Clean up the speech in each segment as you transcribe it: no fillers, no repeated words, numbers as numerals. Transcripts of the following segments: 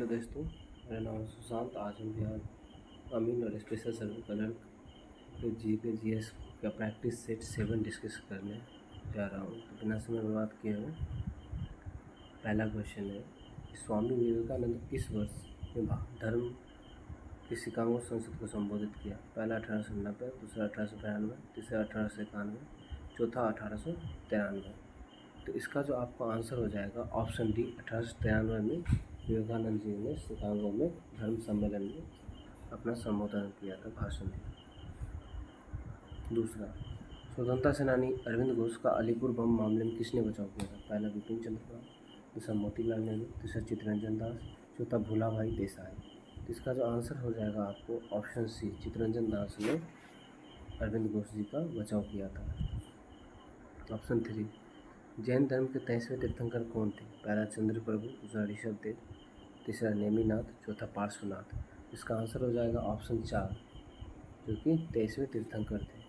Hello दोस्तों, मेरा नाम है सुशांत। आज हम बिहार अमीन और स्पेशल सर्वे क्लर्क के GK/GS का प्रैक्टिस सेट 7 डिस्कस करने जा रहा हूँ। तो बिना समय बर्बाद किए हुए पहला क्वेश्चन है कि स्वामी विवेकानंद किस वर्ष में धर्म की शिकागो संसद को संबोधित किया? पहला 1890, दूसरा 1892, तीसरा 1891, चौथा 1893। तो इसका जो आपका आंसर हो जाएगा ऑप्शन डी, 1893 में विवेकानंद जी ने शिकागो में धर्म सम्मेलन में अपना संबोधन किया था, भाषण दिया। दूसरा, स्वतंत्रता सेनानी अरविंद घोष का अलीपुर बम मामले में किसने बचाव किया था? पहला बिपिन चंद्र पाल, दूसरा मोतीलाल नेहरू, तीसरा चित्तरंजन दास, चौथा भूला भाई देसाई। तो इसका जो आंसर हो जाएगा आपको ऑप्शन सी, चित्तरंजन दास ने अरविंद घोष जी का बचाव किया था। ऑप्शन 3, जैन धर्म के 23वें तीर्थंकर कौन थे? पहला चंद्र प्रभु, दूसरा ऋषभ देव, तीसरा नेमिनाथ, चौथा पार्श्वनाथ। इसका आंसर हो जाएगा ऑप्शन 4, जो कि 23वें तीर्थंकर थे।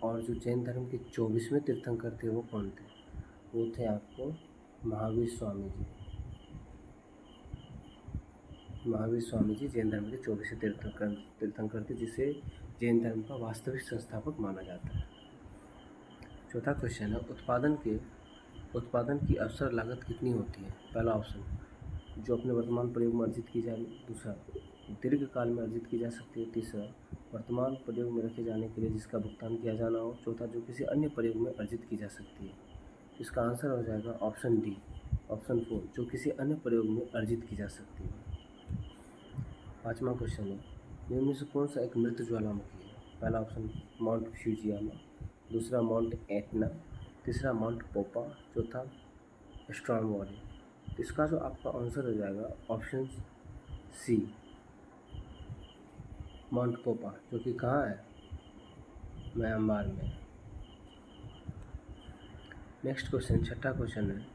और जो जैन धर्म के 24वें तीर्थंकर थे वो कौन थे? वो थे आपको महावीर स्वामी जी। महावीर स्वामी जी जैन धर्म के 24वें तीर्थंकर थे, जिसे जैन धर्म का वास्तविक संस्थापक माना जाता है। चौथा क्वेश्चन है, उत्पादन की अवसर लागत कितनी होती है? पहला ऑप्शन, जो अपने वर्तमान प्रयोग में अर्जित की जाए, दूसरा दीर्घ काल में अर्जित की जा सकती है, तीसरा वर्तमान प्रयोग में रखे जाने के लिए जिसका भुगतान किया जाना हो, चौथा जो किसी अन्य प्रयोग में अर्जित की जा सकती है। तो इसका आंसर हो जाएगा ऑप्शन डी, ऑप्शन 4, जो किसी अन्य प्रयोग में अर्जित की जा सकती है। पाँचवा क्वेश्चन है, निम्न में से कौन सा एक मृत ज्वालामुखी है? पहला ऑप्शन माउंट फ्यूजियामा, दूसरा माउंट एटना, तीसरा माउंट पोपा, चौथा स्ट्रॉन्गवॉली। तो इसका जो आपका आंसर हो जाएगा ऑप्शन सी, माउंट पोपा, जो कि कहाँ है? म्यांमार में। नेक्स्ट क्वेश्चन, छठा क्वेश्चन है,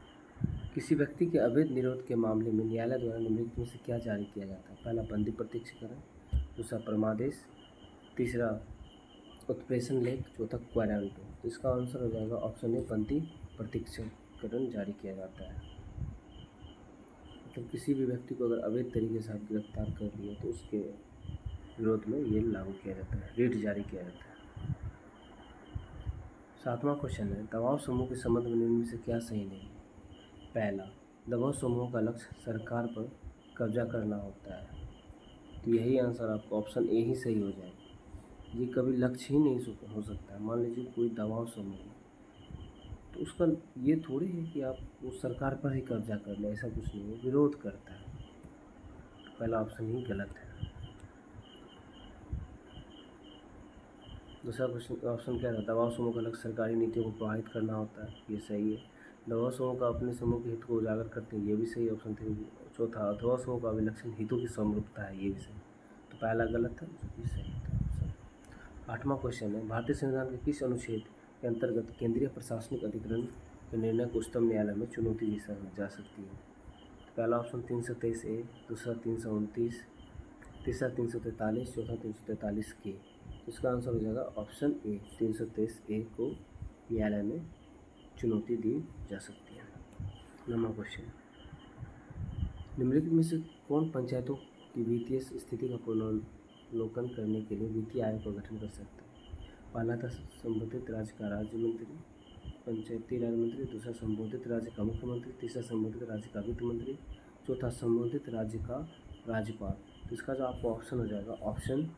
किसी व्यक्ति के अवैध निरोध के मामले में न्यायालय द्वारा निम्नलिखित में से क्या जारी किया जाता है? पहला बंदी प्रत्यक्षीकरण, दूसरा परमादेश, तीसरा उत्प्रेषण लेख, चौथा क्वारंटो। तो इसका आंसर हो जाएगा ऑप्शन ए, बंदी प्रत्यक्षीकरण जारी किया जाता है। मतलब किसी भी व्यक्ति को अगर अवैध तरीके से आप गिरफ्तार कर लिए तो उसके विरोध में ये लागू किया जाता है, रिट जारी किया जाता है। सातवां क्वेश्चन है, दबाव समूह के संबंध में निम्न में से क्या सही नहीं है? पहला, दबाव समूह का लक्ष्य सरकार पर कब्जा करना होता है। तो यही आंसर आपको ऑप्शन ए ही सही हो जाएगा। ये कभी लक्ष्य ही नहीं हो सकता है। मान लीजिए कोई दबाव समूह है, तो उसका ये थोड़ी है कि आप उस सरकार पर ही कब्जा कर लें, ऐसा कुछ नहीं है, विरोध करता है। तो पहला ऑप्शन ही गलत है। दूसरा क्वेश्चन ऑप्शन क्या था? दबाव समूह का लक्ष्य सरकारी नीतियों को प्रभावित करना होता है, ये सही है। दबाव समूह का अपने समूह के हित को उजागर करते हैं, ये भी सही, ऑप्शन 3। चौथा, दबाव समूह का अभिलक्षण हितों की समरूपता है, ये भी सही। तो पहला गलत है, जो कि सही था। आठवां क्वेश्चन है, भारतीय संविधान के किस अनुच्छेद के अंतर्गत केंद्रीय प्रशासनिक अधिकरण के निर्णय को उच्चतम न्यायालय में चुनौती दी जा सकती है? तो पहला ऑप्शन 323A, दूसरा 329, तीसरा 343, चौथा 343K। तो इसका आंसर हो जाएगा ऑप्शन ए, 323A को न्यायालय में चुनौती दी जा सकती है। नौवां क्वेश्चन, निम्नलिखित में से कौन पंचायतों की वित्तीय स्थिति का पुनर्वलोकन करने के लिए वित्तीय आयोग का गठन कर सकता है? पहला था संबंधित राज्य का राज्य मंत्री, पंचायती राज मंत्री, दूसरा संबंधित राज्य का मुख्यमंत्री, तीसरा संबंधित राज्य का वित्त मंत्री, चौथा संबंधित राज्य का राज्यपाल। तो इसका जो आपको ऑप्शन हो जाएगा ऑप्शन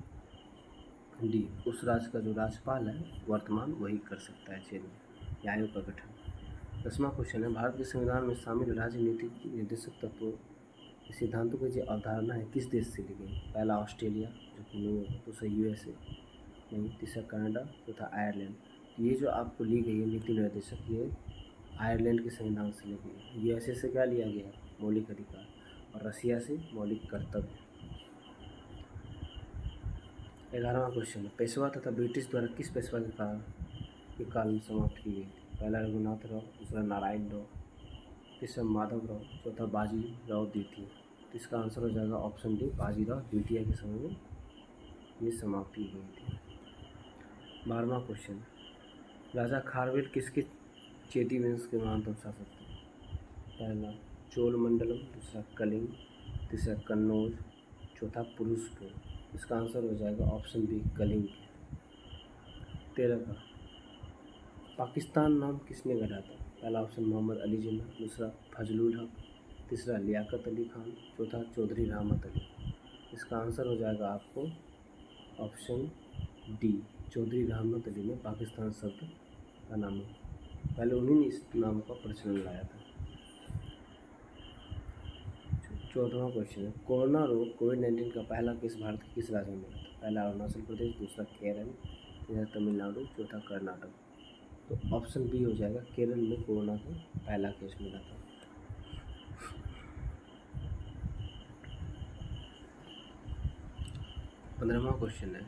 डी, उस राज्य का जो राज्यपाल है वर्तमान वही कर सकता है चेंज आयोग का गठन। 10वां क्वेश्चन है, भारत के संविधान में शामिल राजनीतिक निर्देशक तत्वों के सिद्धांतों की जो अवधारणा है किस देश से ली गई? पहला ऑस्ट्रेलिया, जो कि नहीं होगा, दूसरा USA नहीं, तीसरा कनाडा, चौथा आयरलैंड। ये जो आपको ली गई है नीति निर्देशक, ये आयरलैंड के संविधान से ली गई है। USA से क्या लिया गया है? मौलिक अधिकार, और रसिया से मौलिक कर्तव्य। 11वां क्वेश्चन है, पेशवा तथा ब्रिटिश द्वारा किस पेशवा के काल में समाप्त की गई थी? पहला रघुनाथ राव, दूसरा नारायण राव, तीसरा माधव राव, चौथा बाजी राव द्वितीय। तो इसका आंसर हो जाएगा ऑप्शन डी, बाजीराव द्वितीय के समय में ये समाप्त की गई थी। 12वां क्वेश्चन, राजा खारवेल किसके चेदी वंश के महानतम शासक थे? पहला चोल मंडलम, दूसरा कलिंग, तीसरा कन्नौज, चौथा पुरुषपुर। इसका आंसर हो जाएगा ऑप्शन बी कलिंग। 13 का पाकिस्तान नाम किसने गढ़ा था? पहला ऑप्शन मोहम्मद अली जिन्ना, दूसरा फजलुल हक, तीसरा लियाकत अली खान, चौथा चौधरी रहमत अली। इसका आंसर हो जाएगा आपको ऑप्शन डी चौधरी रहमत अली ने पाकिस्तान शब्द का नाम, पहले उन्हीं ने इस नाम का प्रचलन लाया था। 14वां क्वेश्चन है, कोरोना रोग कोविड-19 का पहला केस भारत के किस राज्य में मिला था? पहला अरुणाचल प्रदेश, दूसरा केरल, तीसरा तमिलनाडु, चौथा कर्नाटक। तो ऑप्शन बी हो जाएगा केरल में कोरोना का पहला केस मिला था। 15वां क्वेश्चन है,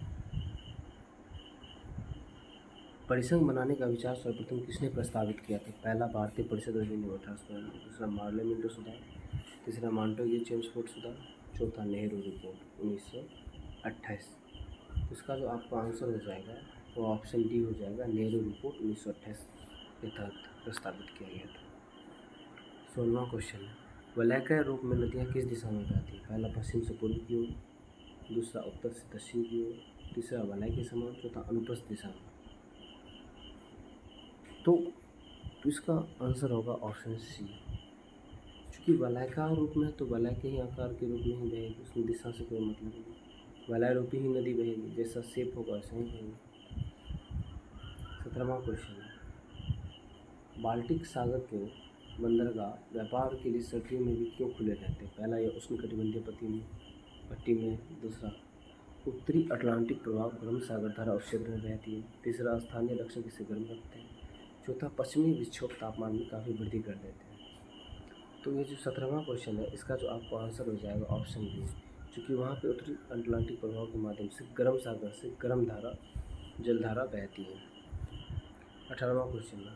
परिसंघ बनाने का विचार सर्वप्रथम किसने प्रस्तावित किया था? पहला भारतीय परिषद अधिनियम 1892, दूसरा मार्ले मिंटो सुधार, तीसरा मॉन्टेग्यू चेम्सफोर्ड सुधार, चौथा नेहरू रिपोर्ट 1928। इसका जो आपका आंसर हो जाएगा वो ऑप्शन डी हो जाएगा, नेहरू रिपोर्ट 1928 के तहत प्रस्तावित किया गया था। 16वां क्वेश्चन है, वलयाकार रूप में नदियाँ किस दिशा में बहती हैं? पहला पश्चिम से पूर्व की ओर, दूसरा उत्तर से दक्षिण की ओर, तीसरा वलय के समान, चौथा अनुप्रस्थ दिशा में। तो इसका आंसर होगा ऑप्शन सी। चूँकि वलयाकार रूप में है तो वलय के ही आकार के रूप में ही बहेगी, उसमें दिशा से कोई मतलब नहीं, वलय रूपी ही नदी बहेगी, जैसा शेप होगा वैसा ही बहेगी। 17वां क्वेश्चन है, बाल्टिक सागर के बंदरगाह व्यापार के लिए सर्दियों में भी क्यों खुले रहते हैं? पहला ये उष्णकटिबंधीय पट्टी में, दूसरा उत्तरी अटलांटिक प्रभाव गर्म सागर धारा उस क्षेत्र में बहती है, तीसरा स्थानीय लक्षण इसे गर्म रखते हैं, चौथा पश्चिमी विक्षोभ तापमान में काफ़ी वृद्धि कर देते हैं। तो ये जो 17वां क्वेश्चन है इसका जो आपको आंसर हो जाएगा ऑप्शन बी, क्योंकि वहाँ पे उत्तरी अटलांटिक प्रभाव के माध्यम से गर्म सागर से गर्म जलधारा बहती है। 18वां क्वेश्चन है,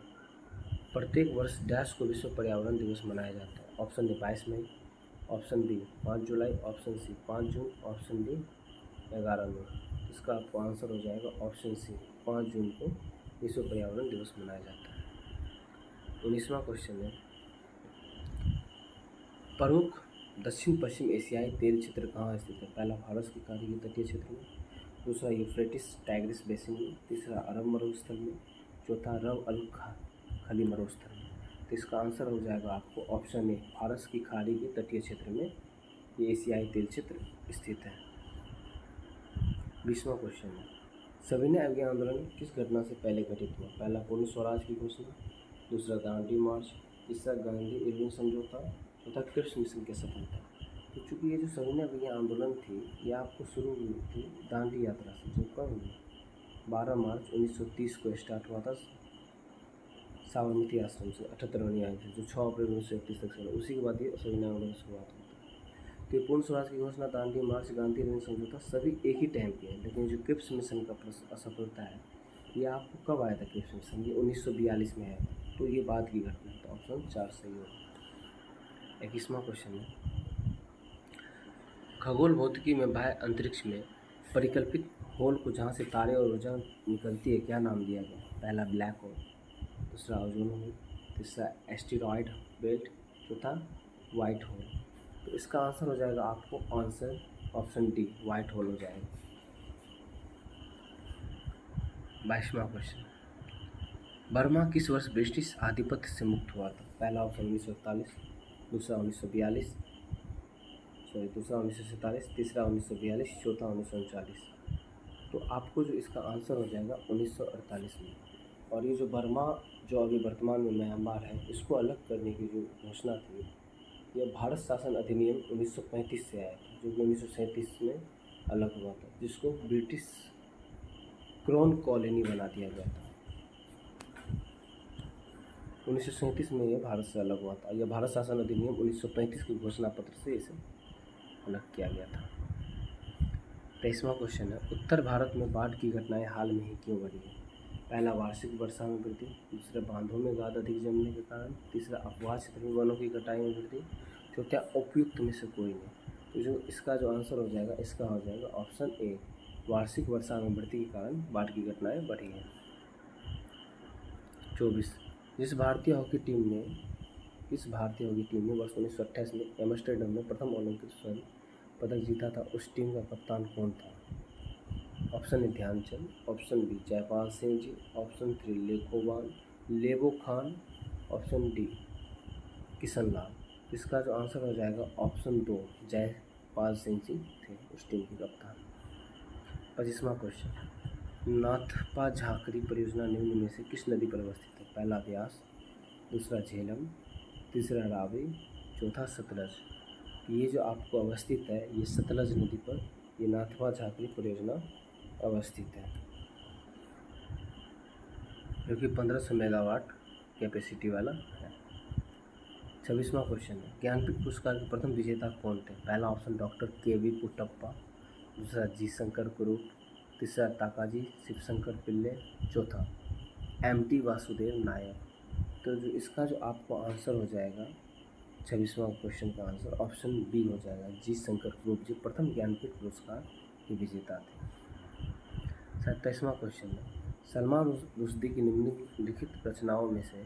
प्रत्येक वर्ष डैश को विश्व पर्यावरण दिवस मनाया जाता है? ऑप्शन ए 22 मई, ऑप्शन बी 5 जुलाई, ऑप्शन सी 5 जून, ऑप्शन डी 11 मई। इसका आपको आंसर हो जाएगा ऑप्शन सी 5 जून को विश्व पर्यावरण दिवस मनाया जाता है। 19वां क्वेश्चन है, प्रमुख दक्षिण पश्चिम एशियाई तेल क्षेत्र कहाँ स्थित है? पहला फारस की खाड़ी के तटीय क्षेत्र में, दूसरा यूफ्रेटिस टाइग्रिस बेसिन में, तीसरा अरब मरुस्थल में, चौथा रब अल खली मरुस्थल में। तो इसका आंसर हो जाएगा आपको ऑप्शन ए फारस की खाड़ी के तटीय क्षेत्र में ये एशियाई तेल क्षेत्र स्थित है। 20वां क्वेश्चन है, सविनय अवज्ञा आंदोलन किस घटना से पहले घटित हुआ? पहला पूर्ण स्वराज की घोषणा, दूसरा दांडी मार्च, तीसरा गांधी इरविन समझौता, चौथा क्रिप्स मिशन की सफलता। तो चूँकि ये जो सविनय अवज्ञा आंदोलन थी ये आपको शुरू हुई थी दांडी यात्रा से, जो कब हुई 12 मार्च 1930 को स्टार्ट हुआ था साबरमती आश्रम से 78 अनुयायी थे, जो 6 अप्रैल 1931 तक चला। उसी के बाद ये सविनय आंदोलन की शुरुआत होता है। तो पूर्ण स्वराज की घोषणा, दांडी मार्च, गांधी इरविन समझौता सभी एक ही टाइम पे है, लेकिन जो क्रिप्स मिशन का असफलता है ये आपको कब आया था? क्रिप्स मिशन ये 1942 में आया था, तो ये बाद की घटना है। तो ऑप्शन 4 सही होगा। 21वां क्वेश्चन है, खगोल भौतिकी में बाह्य अंतरिक्ष में परिकल्पित होल को जहाँ से तारे और ऊर्जा निकलती है क्या नाम दिया गया? पहला ब्लैक होल, दूसरा ओजोन होल, तीसरा एस्टेरॉयड बेल्ट, चौथा वाइट होल। तो इसका आंसर हो जाएगा आपको answer option D white hole हो जाएगा। 22वां क्वेश्चन, बर्मा किस वर्ष ब्रिटिश आधिपत्य से मुक्त हुआ था? पहला ऑप्शन 1941, दूसरा 1947, तीसरा 1942, चौथा 1939। तो आपको जो इसका आंसर हो जाएगा 1948 में। और ये जो बर्मा जो अभी वर्तमान में म्यांमार है इसको अलग करने की जो घोषणा थी यह भारत शासन अधिनियम 1935 से आया था, जो कि 1937 में अलग हुआ था, जिसको ब्रिटिश क्राउन कॉलोनी बना दिया गया था। 1937 में यह भारत से अलग हुआ था। यह भारत शासन अधिनियम 1935 के घोषणा पत्र से इसे अलग किया गया था। 23वां क्वेश्चन है, उत्तर भारत में बाढ़ की घटनाएं हाल में ही क्यों बढ़ी है? पहला वार्षिक वर्षा में वृद्धि, दूसरा बांधों में गाद अधिक जमने के कारण, तीसरा अपवाह क्षेत्र में वनों की कटाई में वृद्धि, चौथा उपयुक्त में से कोई नहीं। तो जो इसका जो आंसर हो जाएगा इसका हो जाएगा ऑप्शन ए वार्षिक वर्षा में वृद्धि के कारण बाढ़ की घटनाएं बढ़ी हैं। 24, जिस भारतीय हॉकी टीम ने किस भारतीय हॉकी टीम ने वर्ष 1928 में एम्स्टर्डम में प्रथम ओलंपिक स्वर्ण पदक जीता था? उस टीम का कप्तान कौन था? Option A Dhyanchand, option B Jaipal Singh ji, option 3 लेबो खान, ऑप्शन डी किशन लाल। इसका जो आंसर हो जाएगा ऑप्शन 2 जयपाल सिंह जी थे उस टीम के कप्तान। 25वां क्वेश्चन, नाथपा झाकरी परियोजना निम्न में से किस नदी पर अवस्थित है? पहला व्यास, दूसरा झेलम, तीसरा रावी, चौथा सतलज। ये जो आपको अवस्थित है ये सतलज नदी पर ये नाथपा झाकरी परियोजना अवस्थित है, जो कि 1500 मेगावाट कैपेसिटी वाला है। 26वां क्वेश्चन है, ज्ञानपीठ पुरस्कार के प्रथम विजेता कौन थे? पहला ऑप्शन डॉक्टर के.वी. पुट्टप्पा, दूसरा जी शंकर कुरूप, तीसरा ताकाजी शिवशंकर पिल्ले, चौथा एम.टी. वासुदेव नायर। तो जो इसका जो आपको आंसर हो जाएगा 26वां क्वेश्चन का आंसर ऑप्शन बी हो जाएगा, जी शंकर कुरूप जी प्रथम ज्ञानपीठ पुरस्कार के विजेता थे। 27वां क्वेश्चन है, सलमान रुश्दी की निम्नलिखित रचनाओं में से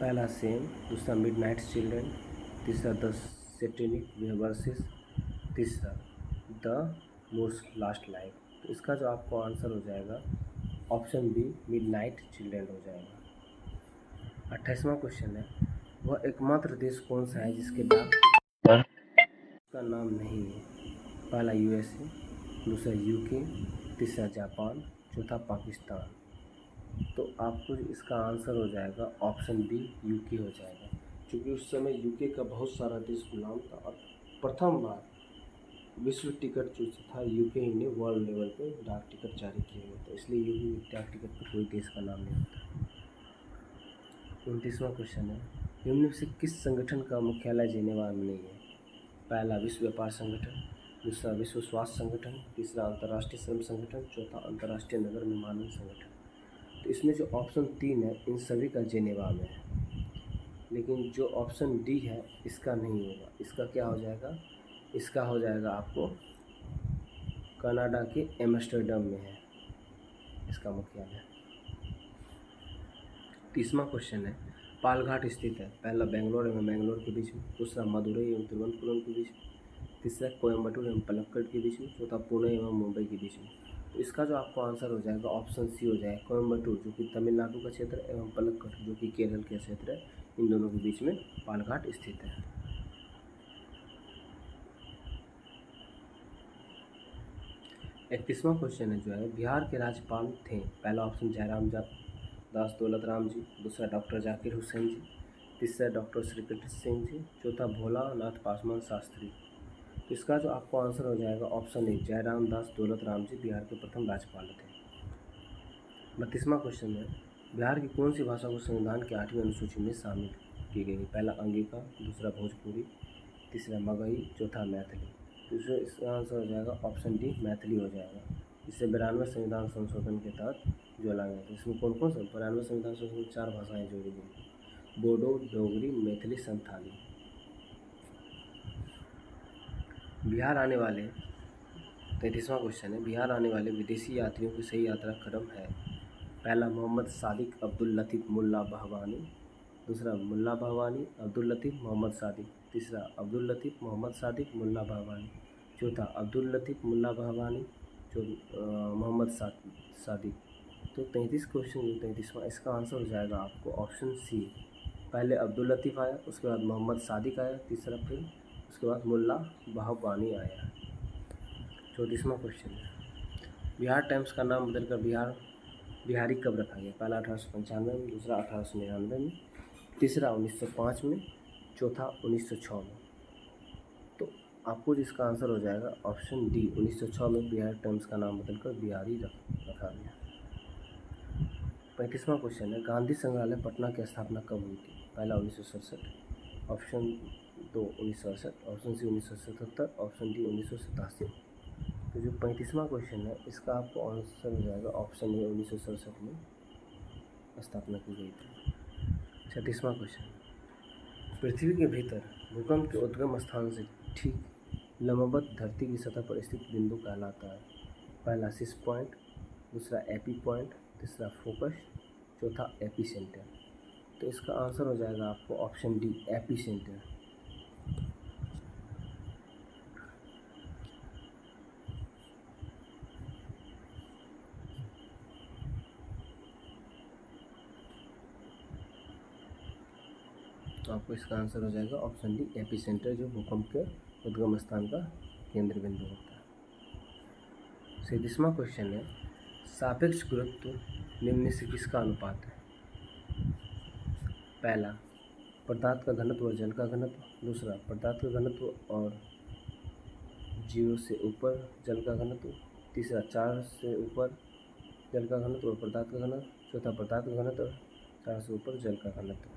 पहला सेम, दूसरा मिडनाइट चिल्ड्रन, तीसरा द सैटेनिक वर्सेस, तीसरा द मूड्स लास्ट लाइफ। तो इसका जो आपको आंसर हो जाएगा ऑप्शन बी मिडनाइट चिल्ड्रन हो जाएगा। 28वां क्वेश्चन है, वह एकमात्र देश कौन सा है जिसके डाक का नाम नहीं है? पहला यूएसए, दूसरा यूके, तीसरा जापान, चौथा पाकिस्तान। तो आपको इसका आंसर हो जाएगा ऑप्शन बी यूके हो जाएगा, क्योंकि उस समय यूके का बहुत सारा देश गुलाम था और प्रथम बार विश्व टिकट जो था यूके ने वर्ल्ड लेवल पे डाक टिकट जारी किए हुए थे, इसलिए यूके डाक टिकट पर कोई देश का नाम नहीं होता। 29वां क्वेश्चन है, निम्न से किस संगठन का मुख्यालय जेनेवा में नहीं है? पहला विश्व व्यापार संगठन, दूसरा विश्व स्वास्थ्य संगठन, तीसरा अंतर्राष्ट्रीय श्रम संगठन, चौथा अंतर्राष्ट्रीय नगर निर्माण संगठन। तो इसमें जो ऑप्शन 3 है इन सभी का जेनेवा में है, लेकिन जो ऑप्शन डी है इसका नहीं होगा। इसका क्या हो जाएगा? इसका हो जाएगा आपको कनाडा के एम्स्टर्डम में है इसका मुख्यालय। 30वां क्वेश्चन है, पालघाट स्थित है? पहला बेंगलोर एवं मैंगलोर के बीच में, दूसरा मदुरई एवं तिरुवनंतपुरम के बीच में, तीसरा कोयम्बटूर एवं पलक्कड़ के बीच में, चौथा पुणे एवं मुंबई के बीच में। तो इसका जो आपको आंसर हो जाएगा ऑप्शन सी हो जाएगा, कोयम्बटूर जो कि तमिलनाडु का क्षेत्र है एवं पलक्कड़ जो कि केरल का क्षेत्र है, इन दोनों के बीच में पालघाट स्थित है। 31वां क्वेश्चन है जो है, बिहार के राज्यपाल थे? पहला ऑप्शन जयराम दास दौलत राम जी, दूसरा डॉक्टर जाकिर हुसैन जी, तीसरा डॉक्टर श्रीकृष्ण सिंह जी, चौथा भोलानाथ पासवान शास्त्री। तो इसका जो आपको आंसर हो जाएगा ऑप्शन ए जयराम दास दौलत राम जी बिहार के प्रथम राज्यपाल थे। 32वां क्वेश्चन है, बिहार की कौन सी भाषा को संविधान की 8वीं अनुसूची में शामिल की गई? पहला अंगिका, दूसरा भोजपुरी, तीसरा मगही, चौथा मैथिली। तो इसका आंसर हो जाएगा ऑप्शन डी मैथिली हो जाएगा। इससे 92वें संविधान संशोधन के तहत जोड़ा गया था। इसमें कौन कौन सा 92वें संविधान संशोधन में 4 भाषाएँ जोड़ी गई थी, बोडो, डोगरी, मैथिली, संथाली। बिहार आने वाले 33वां क्वेश्चन है, बिहार आने वाले विदेशी यात्रियों की सही यात्रा क्रम है? पहला मोहम्मद सादिक अब्दुल लतीफ़ मुल्ला बहवानी, दूसरा मुल्ला बहवानी अब्दुल लतीफ़ मोहम्मद सादिक, तीसरा अब्दुल लतीफ़ मोहम्मद सादिक मुल्ला बहवानी, चौथा अब्दुल लतीफ़ मुल्ला बहवानी मोहम्मद सादिक। तो 33 क्वेश्चन जो 33वां इसका आंसर हो जाएगा आपको ऑप्शन सी, पहले अब्दुल लतीफ़ आया, उसके बाद मोहम्मद सादिक आया, तीसरा फिर उसके बाद मुल्ला बहवानी आया। 34वां क्वेश्चन है, बिहार टाइम्स का नाम बदलकर बिहारी कब रखा गया? पहला 1895 में, दूसरा 1899 में, तीसरा 1905 में, चौथा 1906 में। तो आपको जिसका आंसर हो जाएगा ऑप्शन डी 1906 में बिहार टाइम्स का नाम बदलकर बिहारी रखा गया। 35वां क्वेश्चन है, गांधी संग्रहालय पटना की स्थापना कब हुई थी? पहला 1967, option 2 1968, option C 1977, option D 1987। तो जो 35वां क्वेश्चन है इसका आपको आंसर हो जाएगा ऑप्शन ए 1967 में स्थापना की गई थी। 36वां क्वेश्चन, पृथ्वी के भीतर भूकंप के उद्गम स्थान से ठीक लंबवत धरती की सतह पर स्थित बिंदु कहलाता है? पहला 6 पॉइंट, दूसरा एपी पॉइंट, तीसरा फोकस, चौथा एपी सेंटर। तो इसका आंसर हो जाएगा आपको ऑप्शन डी, एपी सेंटर। तो आपको इसका आंसर हो जाएगा ऑप्शन डी, एपी सेंटर, जो भूकंप के उद्गम स्थान का केंद्र बिंदु होता है। 37वां क्वेश्चन है, सापेक्ष गुरुत्व निम्न से किसका अनुपात है? पहला, पदार्थ का घनत्व और जल का घनत्व। दूसरा, पदार्थ का घनत्व और 0 से ऊपर जल का घनत्व। तीसरा, 4 से ऊपर जल का घनत्व और पदार्थ का घनत्व। चौथा, पदार्थ का घनत्व, 4 से ऊपर जल का घनत्व।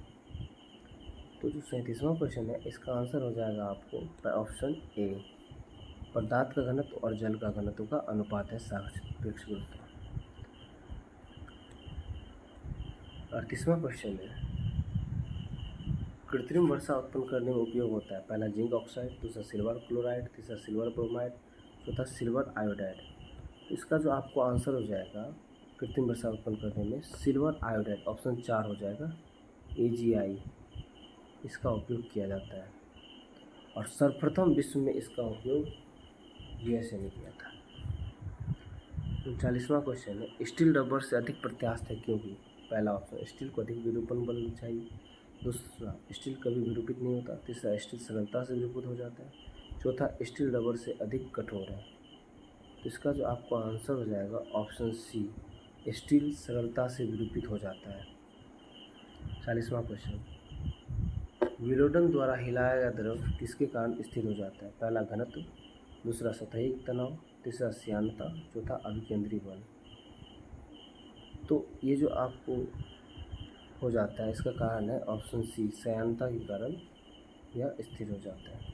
तो जो 37वां क्वेश्चन है, इसका आंसर हो जाएगा आपको ऑप्शन ए, पदार्थ का घनत्व और जल का घनत्व का अनुपात है सापेक्ष गुरुत्व। 38वां क्वेश्चन है, कृत्रिम वर्षा उत्पन्न करने में उपयोग होता है। पहला, जिंक ऑक्साइड, दूसरा सिल्वर क्लोराइड, तीसरा सिल्वर ब्रोमाइड, चौथा सिल्वर आयोडाइड। इसका जो आपको आंसर हो जाएगा कृत्रिम वर्षा उत्पन्न करने में, सिल्वर आयोडाइड, ऑप्शन 4 हो जाएगा, AgI, इसका उपयोग किया जाता है। और सर्वप्रथम विश्व में इसका उपयोग USA ने किया था। 39वां क्वेश्चन है, स्टील रबर से अधिक प्रत्यास्थ है क्योंकि? पहला ऑप्शन, स्टील को अधिक विरूपण बल चाहिए। दूसरा, स्टील कभी विरूपित नहीं होता। तीसरा, स्टील सरलता से विरूपित हो जाता है। चौथा, स्टील रबर से अधिक कठोर है। तो इसका जो आपको आंसर हो जाएगा ऑप्शन सी, स्टील सरलता से विरूपित हो जाता है। 40वां क्वेश्चन, विलोडन द्वारा हिलाया गया द्रव किसके कारण स्थिर हो जाता है? पहला, घनत्व, दूसरा, सतही तनाव, तीसरा, श्यानता, चौथा, अभिकेंद्री बल। तो ये जो आपको हो जाता है, इसका कारण है ऑप्शन सी, श्यानता के कारण यह स्थिर हो जाता है।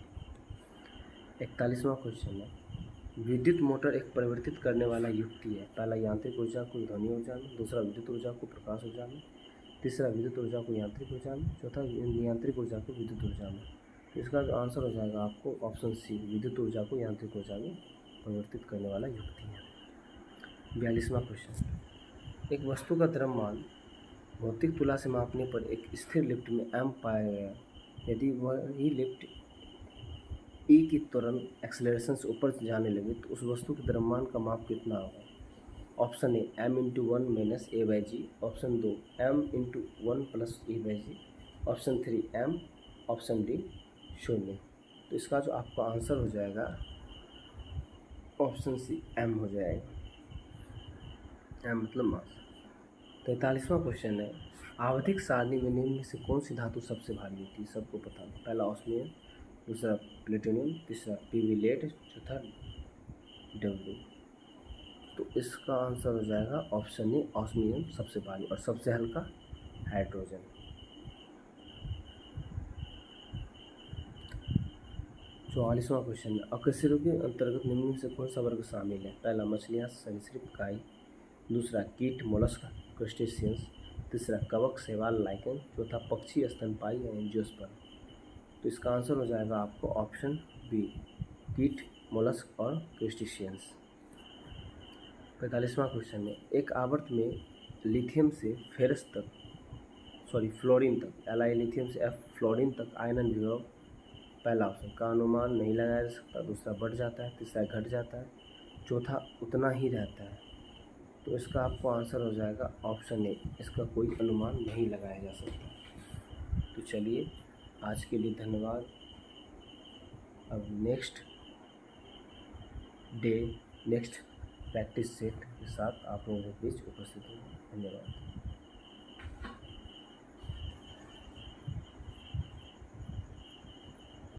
41वां क्वेश्चन है, विद्युत मोटर एक परिवर्तित करने वाला युक्ति है। पहला, यांत्रिक ऊर्जा को ध्वनि ऊर्जा में। दूसरा, विद्युत ऊर्जा को प्रकाश ऊर्जा में। तीसरा, विद्युत ऊर्जा को यांत्रिक ऊर्जा में। चौथा, यांत्रिक ऊर्जा को विद्युत ऊर्जा में। इसका जो आंसर हो जाएगा आपको ऑप्शन सी, विद्युत ऊर्जा को यांत्रिक ऊर्जा में परिवर्तित करने वाला युक्ति है। 42वां क्वेश्चन, एक वस्तु का द्रव्यमान भौतिक तुला से मापने पर एक स्थिर लिफ्ट में m पाया गया। यदि वही लिफ्ट e की त्वरण एक्सेलरेशन से ऊपर जाने लगे तो उस वस्तु के द्रव्यमान का माप कितना होगा? Option A, m×1 - a/g। Option 2, m×1 + e/g। Option 3, m। Option D, 0। तो इसका जो आपका आंसर हो जाएगा ऑप्शन सी, m हो जाएगा। m मतलब मास। 43वां क्वेश्चन है, आवधिक सारणी में निम्न में से कौन सी धातु सबसे भारी होती है? सबको पता है। पहला, ऑस्मियम, दूसरा, प्लेटिनियम, तीसरा, PV लेड, चौथा, W। तो इसका आंसर हो जाएगा ऑप्शन ए, ऑस्मियम सबसे भारी और सबसे हल्का हाइड्रोजन। 44वां क्वेश्चन है, अकशेरुकी के अंतर्गत निम्न में से कौन सा वर्ग शामिल है? पहला, मछलियाँ, सरीसृप, काई। दूसरा, कीट, मोलस्क, क्रस्टेशियंस। तीसरा, कवक, शैवाल, लाइकेन। चौथा, पक्षी, स्तनपायी या एंजियोस्पर्म। तो इसका आंसर हो जाएगा आपको ऑप्शन बी, कीट, मोलस्क और क्रस्टेशियंस। 45वां क्वेश्चन है, एक आवर्त में लिथियम से फेरस तक, फ्लोरीन तक, Li लिथियम से F फ्लोरीन तक आयनन विभव, पहला ऑप्शन का अनुमान नहीं लगाया जा सकता। दूसरा, बढ़ जाता है। तीसरा, घट जाता है। चौथा, उतना ही रहता है। तो इसका आपको आंसर हो जाएगा ऑप्शन ए, इसका कोई अनुमान नहीं लगाया जा सकता। तो चलिए, आज के लिए धन्यवाद। अब next day next practice set के साथ आप लोगों के बीच उपस्थित हूँ। धन्यवाद।